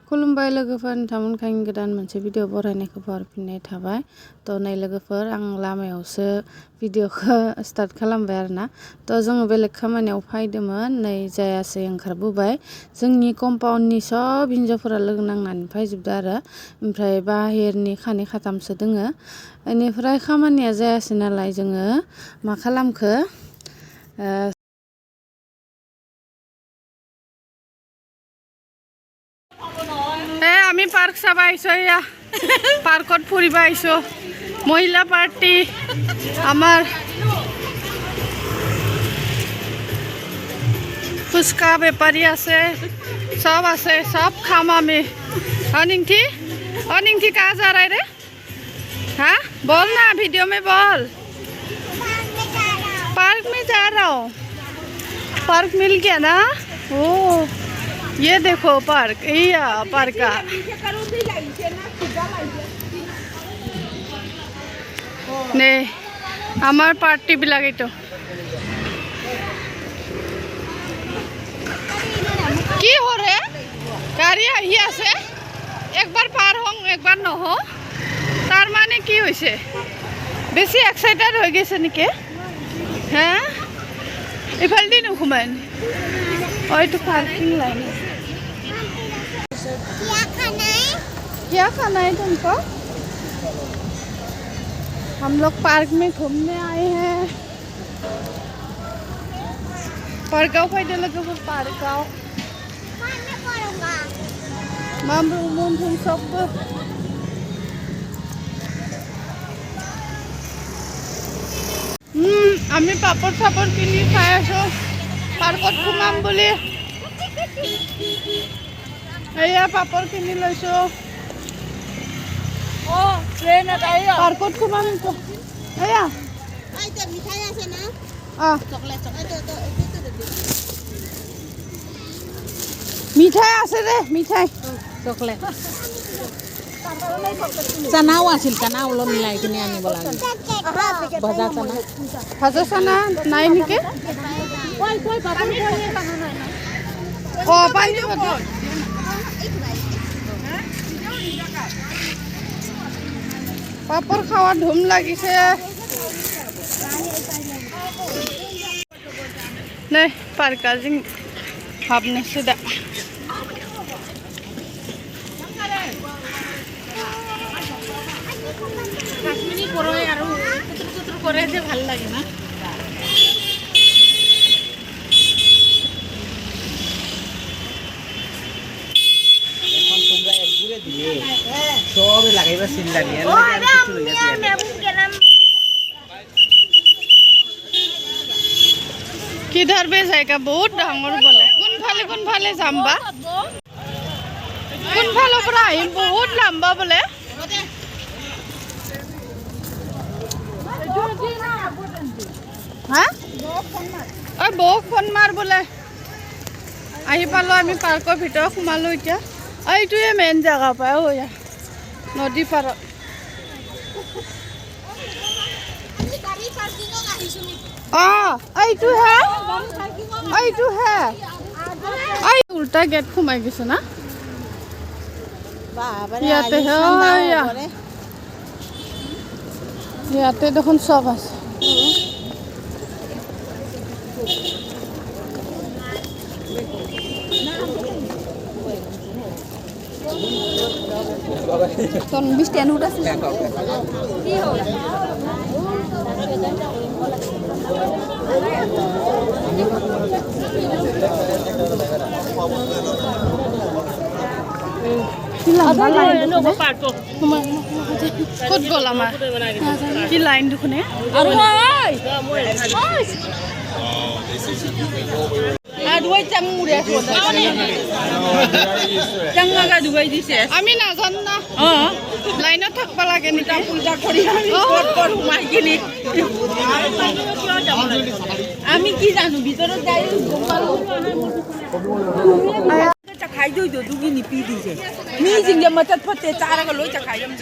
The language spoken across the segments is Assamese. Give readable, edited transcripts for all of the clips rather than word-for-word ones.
खुलुमबाय लोगोफोर नोंथांमोनखौ गोदान मोनसे भिडिअ बरायनायखौ हरफिननाय थाबाय थ' नै लोगोफोर आं लामायावसो भिडिअखौ स्टार्ट खालामबाय आरोना थ' जोङो बेलेग खामानियाव फैदोंमोन नै जायासै ओंखारबोबाय जोंनि कम्पाउन्डनि सब हिन्जावफोरा लोगो नांनानै फैजोबदों आरो ओमफ्राय बाहेरनि खानै खाथामसो दोङो बेनिफ्राय खामानिया जायासै नालाय जोङो मा खालामखो আমি পার্ক চাব আহিছোঁ এয়া পার্কত ফুৰিব আহিছোঁ মহিলা পাৰ্টি আমাৰ ফুচকা বেপাৰী আছে সব খাম আমি निंथी कहाँ जा रहा है रे हाँ बोल ना वीडियो में बोल पार्क में जा रहा हूँ पार्क मिल गया ना ओ ये देखो पार्क या पार्क का ने हमार पार्टी भी लगे तो की हो रे गाड़ी आही आसे एक बार पार हों एक बार न हो तार माने की होइसे बेसी एक्साइटेड हो गए निके हाँ इफाल दी नुखुमान और तो पार्किंग लाइन क्या खाना है तुमको हम लोग पार्क में घूमने आए हैं पार्काव फायदे लगे वो पार्काव मामू मुंथुम सब আমি পাপড় সাপড় কিনি খাই আছো পার্কত সোমাম বুলি এয়া পাপড় কিনি লৈছো ও ট্রেন আইয়া পার্কত সোমাম তো এয়া আইতে মিঠাই আছে না চকলেট তো মিঠাই আছে রে মিঠাই চকলেট চানাও আছিল চানাও অলপ মিলাই কিনে আনিব লাগে ভাজা চানা নাই নেকি পানী পাপড় খাওয়া ধুম লাগিছে নাই পার্কা জিং ভাবনেছি দা করে যে ভাল লাগে না এখন তোমরা এক ঘুরে দিয়ে সব লাগাইবা চিন্তা নিয়ে किधर भी जाएगा बहुत डांगर बोले कौन फाले जाम्बा कौन फालो पर आइम बहुत लंबा बोले हाँ और बौक फोन मार बोले आही पालो आमी पार्कर भितर सोमालो इतना এইটোৱে মেইন জায়গা পায় ও ইয়া নদী পাৰত এইটো হে উল্টা গেট সোমাই গৈছে না ইয়াতে ইয়াতে দেখোন চব আছে তোর মিষ্টি আনুট আছে কি হল ক'ত গ'ল আমাৰ কি লাইন দুখনে আৰু দুবাই চাংমুৰে চাংমাগা দুবাই দিছে আমি নাজানো না লাইনত থাকবা লাগে নিতা পূজা কৰি সোমাই কিনি আমি কি জানো ভিতৰত যাই খাই দিও দুগি নিপি দিছে মিজিংলে মতত ফতে চাৰাগা লৈ খাই যাম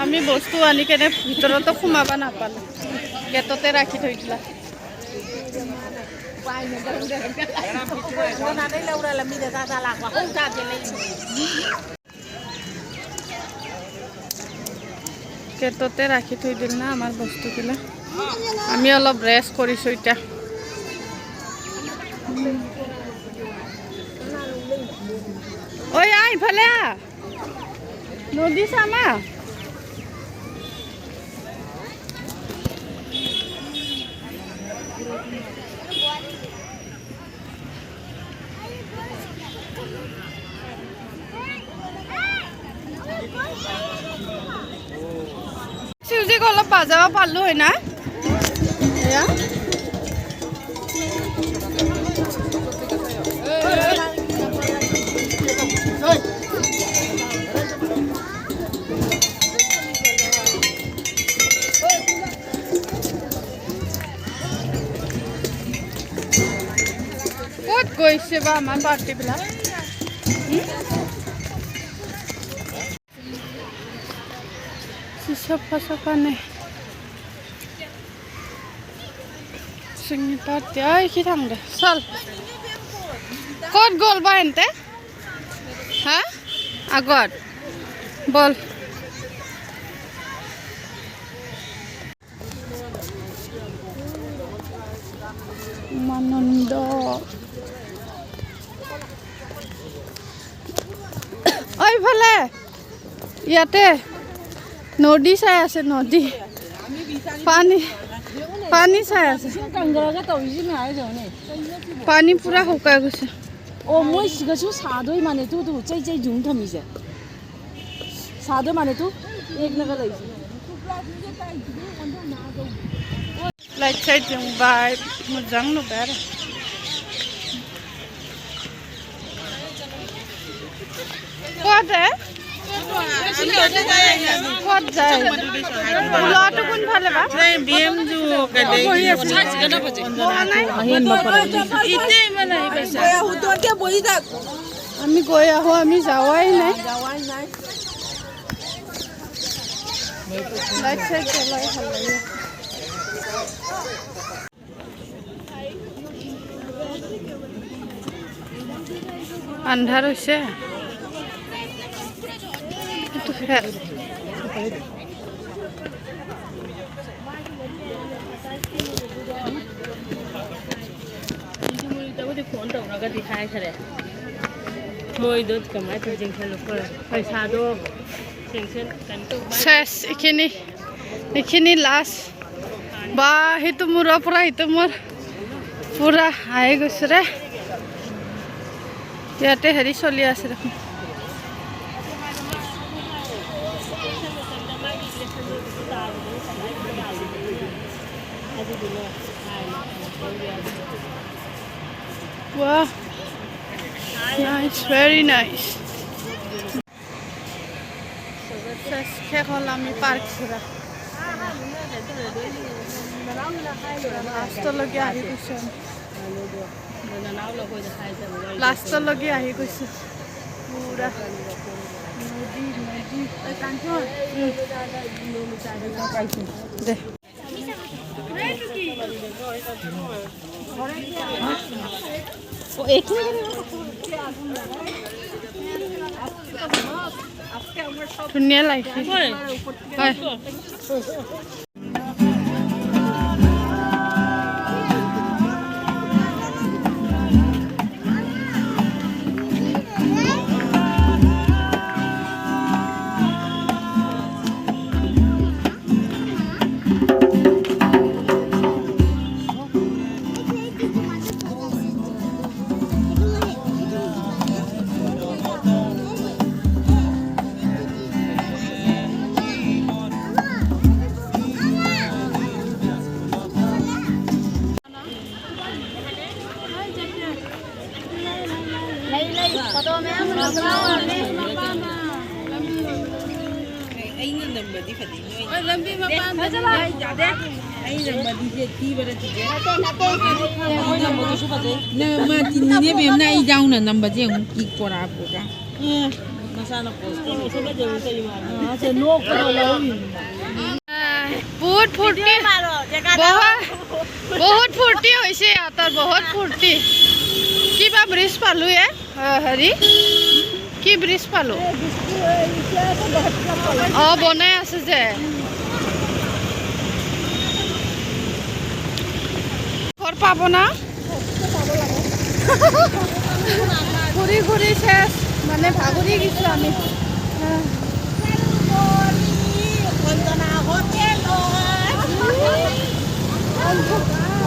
আমি বস্তু আনি কেনে ভিতৰতো সোমাবা নাপালো গেটতে ৰাখি থৈ দিলা কেটতে ৰাখি থৈ দিল না আমাৰ বস্তুবিলাক আমি অলপ ৰেষ্ট কৰিছোঁ এতিয়া ঐ ইফালে নদী চামা শিৱজিক অলপ বাজাব পাৰলো হয় না এয়া ক'ত গৈছে বা আমাৰ পাৰ্টিবিলাক চাফা নাই চিঙি পাতি কি থাম দে চল ক'ত গ'ল বা এনতে হা আগত বল উমানন্দ এইফালে ইয়াতে নদী চাই আছে নদী পানী পানী চাই আছে পানী পুৰা শুকাই গৈছে মই সিগাছো সাদৈ মানে তো চাই চাই জুম থামিছে সাদৈ মানে তো এক নাগা লাইছে লাইট চাইট जोंबाय मोजां नुबाय आरो ক'ত যায় ওলাটো কোনফালে বা আমি গৈ আহোঁ আমি যাৱাই নাই লাইট চাইট জ্বলাই ভাল লাগে আন্ধাৰ হৈছে এইখিনি লাষ্ট বা সেইটো মূৰৰ পৰা সেইটো মোৰ পুৰা আহি গৈছে ৰে ইয়াতে হেৰি চলি আছে দেখোন wow nice very nice শেষ হল আমি পার্ক ঘুরা লাষ্টলৈকে আহি গৈছো লাষ্টলৈকে আহি গৈছো পুৰা নদী দে ধুনীয়া লাগিছে হয় বহুত ফূৰ্তি বহুত ফূৰ্তি হৈছে ইহঁতৰ বহুত ফূৰ্তি কিবা ব্ৰিজ পালো হেৰি কি ব্ৰিজ পালো বনাই আছে যে ঘৰ পাব না ঘূৰি ঘূৰি শেষ মানে ভাগৰি গৈছোঁ আমি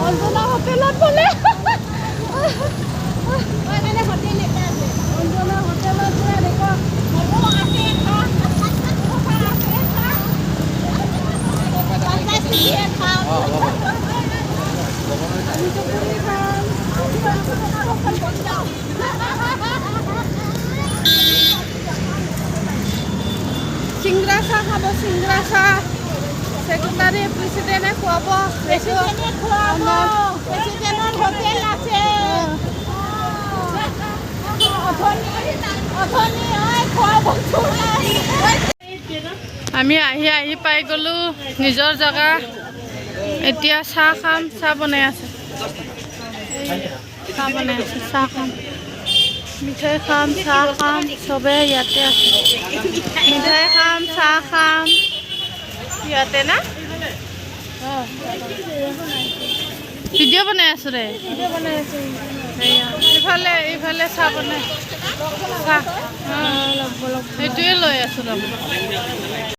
অঞ্জনা হোটেলত বোলে অঞ্জনা হোটেলত চিংৰা চাহ খাব চিংৰা চাহ সেক্ৰেটাৰি প্ৰেসিডেন্টে খুৱাব প্ৰেসিডেন্টেৰ হোটেল আছে আমি আহি পাই গলো নিজৰ জায়গা এতিয়া চাহ খাম চাহ বনাই আছে চাহ খাম মিঠাই খাম চাহ খাম চবে ইয়াতে আছে মিঠাই খাম চাহ খাম ইয়াতে না ভিডিঅ' বনাই আছো ৰে ইফালে চাহ বনাই চাহ সেইটোৱে লৈ আছো